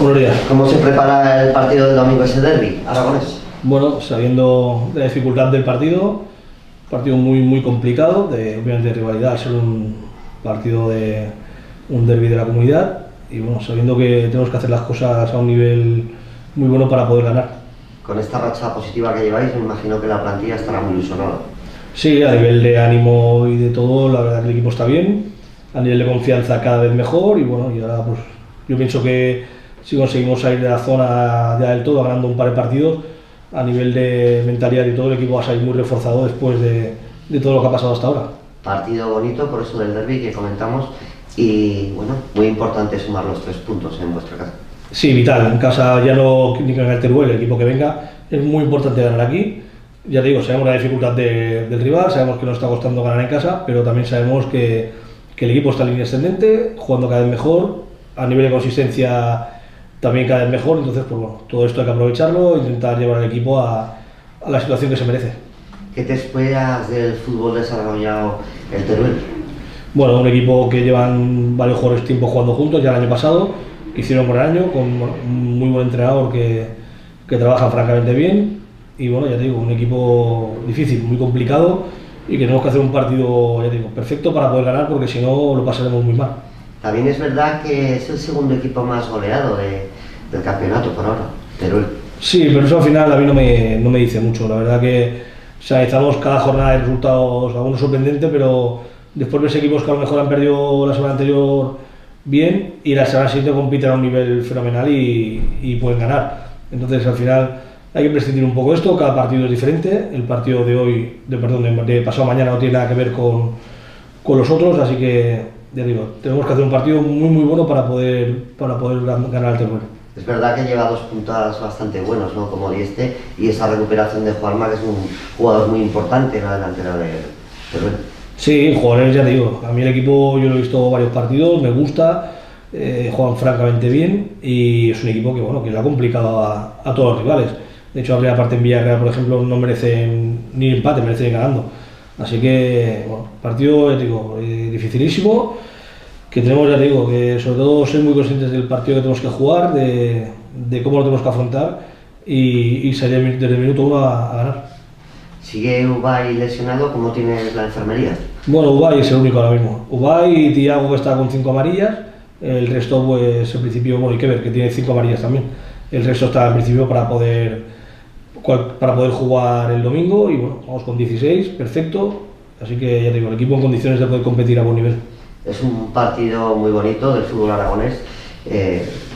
Buenos días. ¿Cómo se prepara el partido del domingo, ese derbi aragonés? Bueno, sabiendo de la dificultad del partido muy complicado, obviamente de rivalidad, al ser un partido de un derbi de la comunidad, y bueno, sabiendo que tenemos que hacer las cosas a un nivel muy bueno para poder ganar. Con esta racha positiva que lleváis, me imagino que la plantilla estará muy ilusionada. Sí, a nivel de ánimo y de todo, la verdad que el equipo está bien, a nivel de confianza cada vez mejor, y bueno, y ahora pues yo pienso que si conseguimos salir de la zona ya del todo, ganando un par de partidos, a nivel de mentalidad y todo, el equipo va a salir muy reforzado después de todo lo que ha pasado hasta ahora. Partido bonito, por eso del derbi que comentamos, y bueno, muy importante sumar los 3 puntos en vuestra casa. Sí, vital, en casa ya no ni que venga el Teruel, el equipo que venga, es muy importante ganar aquí. Ya te digo, sabemos la dificultad del rival, sabemos que nos está costando ganar en casa, pero también sabemos que el equipo está en línea ascendente, jugando cada vez mejor, a nivel de consistencia también cada vez mejor, entonces pues bueno, todo esto hay que aprovecharlo e intentar llevar al equipo a la situación que se merece. ¿Qué te esperas del fútbol desarrollado el Teruel? Bueno, un equipo que llevan varios jugadores tiempo jugando juntos, ya el año pasado, hicieron un buen año, con un muy buen entrenador que trabaja francamente bien, y bueno, ya te digo, un equipo difícil, muy complicado, y que tenemos que hacer un partido, ya te digo, perfecto para poder ganar, porque si no lo pasaremos muy mal. También es verdad que es el segundo equipo más goleado del campeonato por ahora, Teruel. Sí, pero eso al final a mí no me dice mucho. La verdad que si analizamos cada jornada de resultados, algunos sorprendentes, pero después ves equipos que a lo mejor han perdido la semana anterior bien y la semana siguiente compiten a un nivel fenomenal y pueden ganar. Entonces al final hay que prescindir un poco de esto, cada partido es diferente. El partido de hoy, de pasado mañana no tiene nada que ver con los otros, así que ya digo, tenemos que hacer un partido muy bueno para poder ganar el Teruel. Es verdad que lleva 2 puntadas bastante buenos, ¿no? Como Dieste, y esa recuperación de Juanma, que es un jugador muy importante en la delantera de Teruel. Sí, jugadores, ya te digo, a mí el equipo yo lo he visto varios partidos, me gusta, juegan francamente bien y es un equipo que bueno, que le ha complicado a todos los rivales. De hecho, la primera parte en Villarreal, por ejemplo, no merecen ni empate, merecen ir ganando. Así que, bueno, partido, ya te digo, dificilísimo, que tenemos, ya te digo, que sobre todo ser muy conscientes del partido que tenemos que jugar, de cómo lo tenemos que afrontar y salir desde el minuto 1 a ganar. ¿Sigue Ubay lesionado? ¿Cómo tienes la enfermería? Bueno, Ubay es el único ahora mismo. Ubay y Thiago, que está con 5 amarillas, el resto pues en principio, bueno, hay que ver que tiene 5 amarillas también. El resto está en principio para poder jugar el domingo y bueno, vamos con 16, perfecto. Así que ya te digo, el equipo en condiciones de poder competir a buen nivel. Es un partido muy bonito del fútbol aragonés,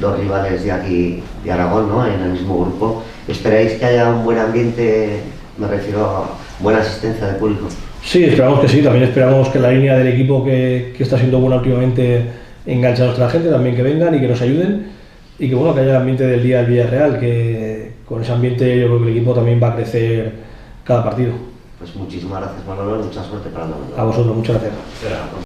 2 rivales de aquí de Aragón, ¿no? En el mismo grupo. ¿Esperáis que haya un buen ambiente? Me refiero a buena asistencia de público. Sí, esperamos que sí, también esperamos que la línea del equipo que está siendo buena últimamente enganche a nuestra gente, también que vengan y que nos ayuden y que bueno, que haya el ambiente del día del Villarreal, que con ese ambiente yo creo que el equipo también va a crecer cada partido. Pues muchísimas gracias, Manolo, mucha suerte para el domingo. A vosotros, muchas gracias.